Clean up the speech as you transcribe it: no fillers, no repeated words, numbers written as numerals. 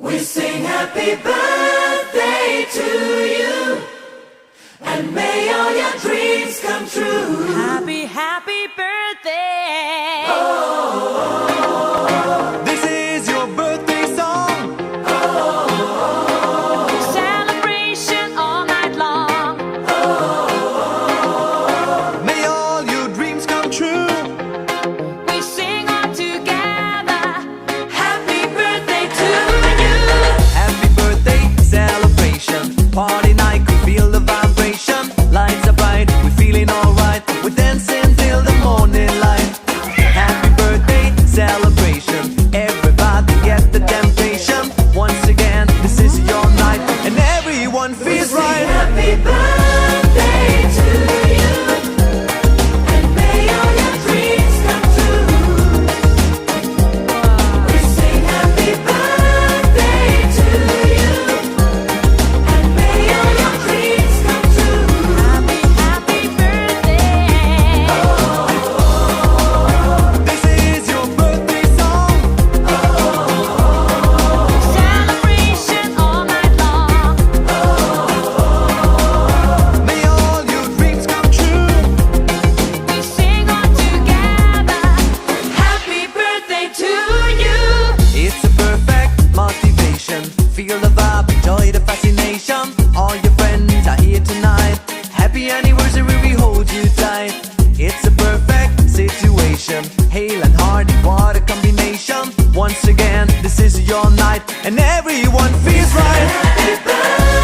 We sing happy birthday to you, and may all your dreams come true. Happy, happy birthday. This is your birthday song. Celebration all night long. May all your dreams come true. We sing all together. Happy birthday to you. Happy birthday celebration. Party night, we feel the vibration. Lights are bright, we're feeling alright. We're dancing till the morning light. Happy birthday celebration. Everybody get the temptation. Once again, this is your night, and everyone feels right. Happy birthday to you, and may all your dreams come true. We sing happy birthday to you, and may all your dreams come true. Happy, happy birthday. This is your birthday song. Celebration all night long. May all your dreams come true. We sing all together. Happy birthday to you. It's a perfect motivation. Feel the vibe, enjoy the fascination. All your friends are here tonight. Happy anniversary, we hold you tight. It's a perfect situation. Hale and hearty, what a combination. Once again, this is your night, and everyone feels right. Happy birthday